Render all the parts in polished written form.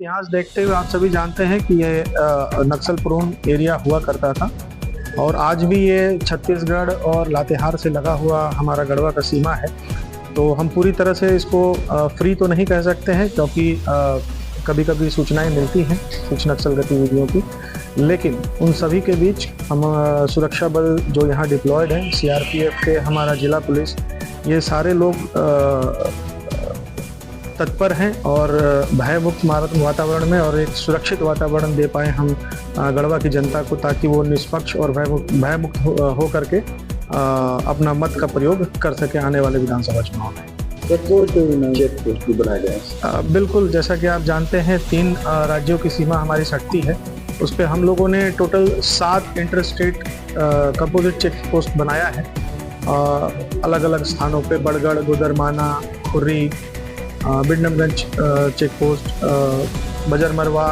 इतिहास देखते हुए आप सभी जानते हैं कि ये नक्सल प्रोन एरिया हुआ करता था और आज भी ये छत्तीसगढ़ और लातेहार से लगा हुआ हमारा गढ़वा का सीमा है। तो हम पूरी तरह से इसको फ्री तो नहीं कह सकते हैं क्योंकि कभी कभी सूचनाएं मिलती हैं कुछ नक्सल गतिविधियों की, लेकिन उन सभी के बीच हम सुरक्षा बल जो यहाँ डिप्लॉयड हैं, सीआरपीएफ के, हमारा जिला पुलिस, ये सारे लोग तत्पर हैं और भयमुक्त वातावरण में और एक सुरक्षित वातावरण दे पाए हम गढ़वा की जनता को, ताकि वो निष्पक्ष और भयमुक्त हो करके अपना मत का प्रयोग कर सके आने वाले विधानसभा चुनाव में। बिल्कुल, जैसा कि आप जानते हैं 3 राज्यों की सीमा हमारी सटती है। उस पर हम लोगों ने total 7 interstate composite check post बनाया है अलग अलग स्थानों पे, बड़गढ़, गुदरमाना, खुर्री, बिंडमगंज चेक पोस्ट, बजरमरवा,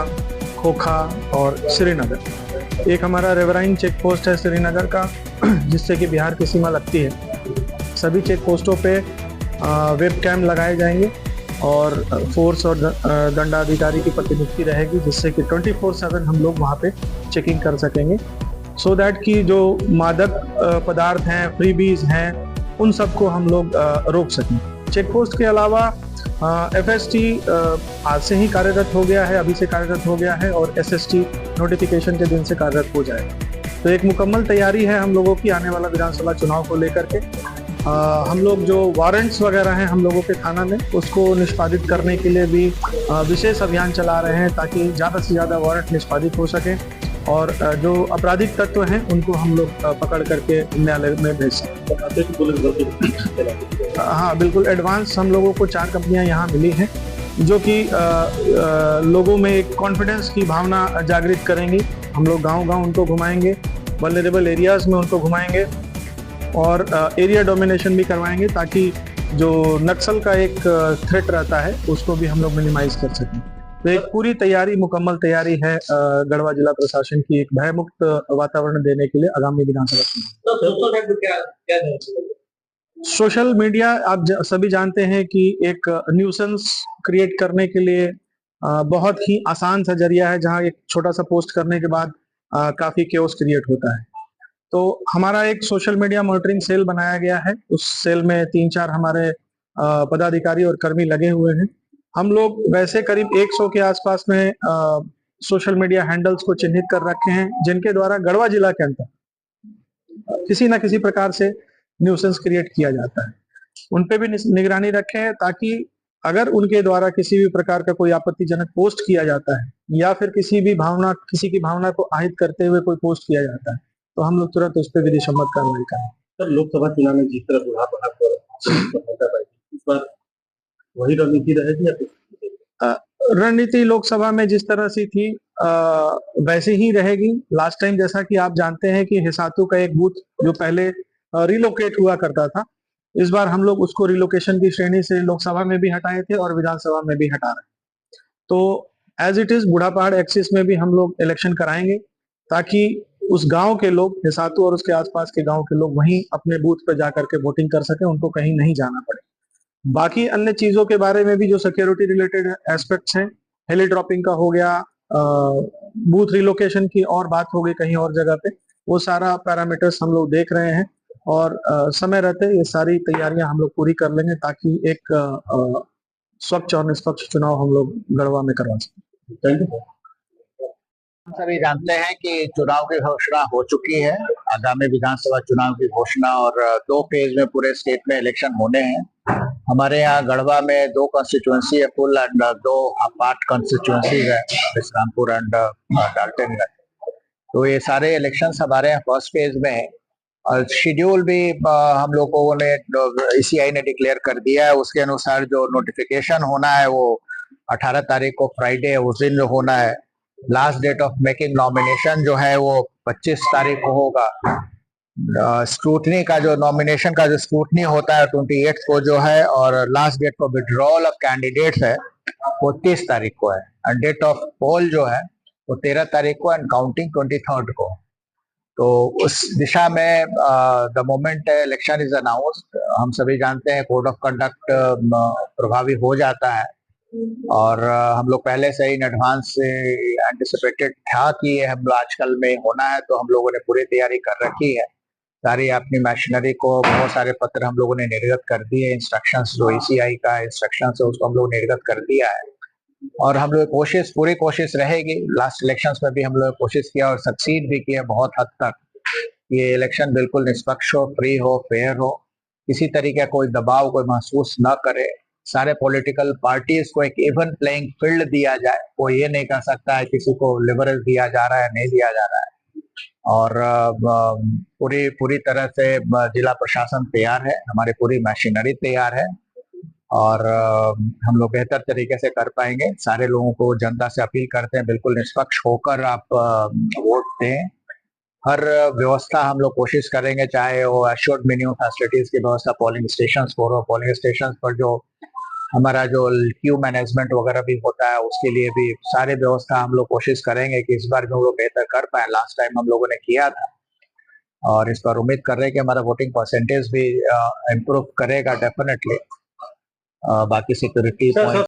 खोखा और श्रीनगर। एक हमारा रेवराइन चेक पोस्ट है श्रीनगर का, जिससे कि बिहार की सीमा लगती है। सभी चेक पोस्टों पे वेब कैम लगाए जाएंगे और फोर्स और दंडाधिकारी की प्रतिनियुक्ति रहेगी, जिससे कि 24/7 हम लोग वहाँ पे चेकिंग कर सकेंगे, सो दैट कि जो मादक पदार्थ हैं, फ्रीबीज हैं, उन सबको हम लोग रोक सकें। चेक पोस्ट के अलावा FST आज से ही कार्यरत हो गया है, अभी से कार्यरत हो गया है, और SST नोटिफिकेशन के दिन से कार्यरत हो जाएगा। तो एक मुकम्मल तैयारी है हम लोगों की आने वाला विधानसभा चुनाव को लेकर के। हम लोग जो वारंट्स वगैरह हैं हम लोगों के थाना में, उसको निष्पादित करने के लिए भी विशेष अभियान चला रहे हैं, ताकि ज़्यादा से ज़्यादा वारंट निष्पादित हो सकें और जो आपराधिक तत्व हैं उनको हम लोग पकड़ करके न्यायालय में भेज सकें। हाँ बिल्कुल, एडवांस हम लोगों को 4 कंपनियां यहाँ मिली हैं, जो कि लोगों में एक कॉन्फिडेंस की भावना जागृत करेंगी। हम लोग गांव-गांव उनको घुमाएंगे, वल्नरेबल एरियाज में उनको घुमाएंगे और एरिया डोमिनेशन भी करवाएंगे, ताकि जो नक्सल का एक थ्रेट रहता है उसको भी हम लोग मिनिमाइज कर सकें। तो एक पूरी तैयारी, मुकम्मल तैयारी है गढ़वा जिला प्रशासन की एक भयमुक्त वातावरण देने के लिए आगामी विधानसभा चुनाव। सोशल मीडिया आप सभी जानते हैं कि एक न्यूसेंस क्रिएट करने के लिए बहुत ही आसान सा जरिया है, जहां एक छोटा सा पोस्ट करने के बाद काफी केओस क्रिएट होता है। तो हमारा एक सोशल मीडिया मॉनिटरिंग सेल बनाया गया है। उस सेल में 3-4 हमारे पदाधिकारी और कर्मी लगे हुए हैं। हम लोग वैसे करीब 100 के आसपास में सोशल मीडिया हैंडल्स को चिन्हित कर रखे हैं, जिनके द्वारा गढ़वा जिला के अंदर किसी न किसी प्रकार से न्यूसेंस क्रिएट किया जाता है। उन पे भी निगरानी रखें, ताकि अगर उनके द्वारा किसी भी प्रकार का कोई आपत्तिजनक पोस्ट किया जाता है या फिर किसी की भावना को आहत करते हुए कोई पोस्ट किया जाता है, तो हम लोग तुरंत उस पर विधि सम्मत कार्रवाई करें। सर, लोकसभा चुनाव में जिस तरह इस बार वही रणनीति रहेगी या रणनीति लोकसभा में जिस तरह से थी वैसे ही रहेगी। लास्ट टाइम जैसा कि आप जानते हैं कि हिसातू का एक बूथ जो पहले रिलोकेट हुआ करता था, इस बार हम लोग उसको रिलोकेशन की श्रेणी से लोकसभा में भी हटाए थे और विधानसभा में भी हटा रहे हैं। तो as it is Budhapahad axis में भी हम लोग इलेक्शन कराएंगे, ताकि उस गांव के लोग, हिसातू और उसके आसपास के गांव के लोग वहीं अपने बूथ पर जाकर के वोटिंग कर सके, उनको कहीं नहीं जाना पड़े। बाकी अन्य चीजों के बारे में भी जो सिक्योरिटी रिलेटेड एस्पेक्ट्स हैं, हेली ड्रॉपिंग का हो गया, बूथ रिलोकेशन की और बात हो गई कहीं और जगह पे, वो सारा पैरामीटर्स हम लोग देख रहे हैं और समय रहते ये सारी तैयारियां हम लोग पूरी कर लेंगे, ताकि एक स्वच्छ और निष्पक्ष चुनाव हम लोग गढ़वा में करवा सकें। हम सभी जानते हैं कि चुनाव की घोषणा हो चुकी है, आगामी विधानसभा चुनाव की घोषणा, और 2 फेज में पूरे स्टेट में इलेक्शन होने हैं। हमारे यहाँ गढ़वा में 2 कॉन्स्टिट्यूएंसी है फुल एंड 2 पार्ट कॉन्स्टिट्यूएंसी है, विश्रामपुर एंड डाल्टनगंज। तो ये सारे इलेक्शन हमारे यहाँ फर्स्ट फेज में है और शेड्यूल भी हम लोगों ने ECI ने डिक्लेयर कर दिया है। उसके अनुसार जो नोटिफिकेशन होना है वो 18 तारीख को फ्राइडे उस दिन जो होना है। Last date of making nomination जो है वो 25 तारीख को होगा। स्क्रूटनी का जो नॉमिनेशन का जो स्क्रूटनी होता है 28 को जो है, और last date for withdrawal of candidates है वो 30 तारीख को है, एंड डेट ऑफ पोल जो है वो 13 तारीख को, एंड काउंटिंग 23 को। तो उस दिशा में the moment election is announced, हम सभी जानते हैं कोड ऑफ कंडक्ट प्रभावी हो जाता है और हम लोग पहले से ही इन एडवांस से एंटिसिपेटेड था कि ये हम लोग आजकल में होना है, तो हम लोगों ने पूरी तैयारी कर रखी है। सारी अपनी मशीनरी को बहुत सारे पत्र हम लोगों ने निर्गत कर दिए, इंस्ट्रक्शंस जो ईसीआई का इंस्ट्रक्शंस है उसको हम लोग निर्गत कर दिया है। और हम लोग पूरी कोशिश रहेगी। लास्ट इलेक्शंस में भी हम लोग कोशिश किया और सक्सीड भी किया बहुत हद तक। ये इलेक्शन बिल्कुल निष्पक्ष हो, फ्री हो, फेयर हो, किसी तरीके का कोई दबाव कोई महसूस न करे। सारे पॉलिटिकल पार्टीज को एक इवन प्लेइंग फील्ड दिया जाए। कोई ये नहीं कह सकता है किसी को लिबरल दिया जा रहा है, नहीं दिया जा रहा है। और पूरी पूरी तरह से जिला प्रशासन तैयार है, हमारी पूरी मशीनरी तैयार है और हम लोग बेहतर तरीके से कर पाएंगे। सारे लोगों को जनता से अपील करते हैं बिल्कुल निष्पक्ष होकर आप वोट दें। हर व्यवस्था हम लोग कोशिश करेंगे, चाहे वो एश्योर्ड मिनिमम फैसिलिटीज की व्यवस्था पोलिंग स्टेशन पर हो, पोलिंग स्टेशन पर जो हमारा जो क्यू मैनेजमेंट वगैरह भी होता है उसके लिए भी सारी व्यवस्था हम लोग कोशिश करेंगे कि इस बार भी हम लोग बेहतर कर पाए। लास्ट टाइम हम लोगों ने किया था और इस बार उम्मीद कर रहे हैं कि हमारा वोटिंग परसेंटेज भी इम्प्रूव करेगा डेफिनेटली। बाकी सिक्योरिटी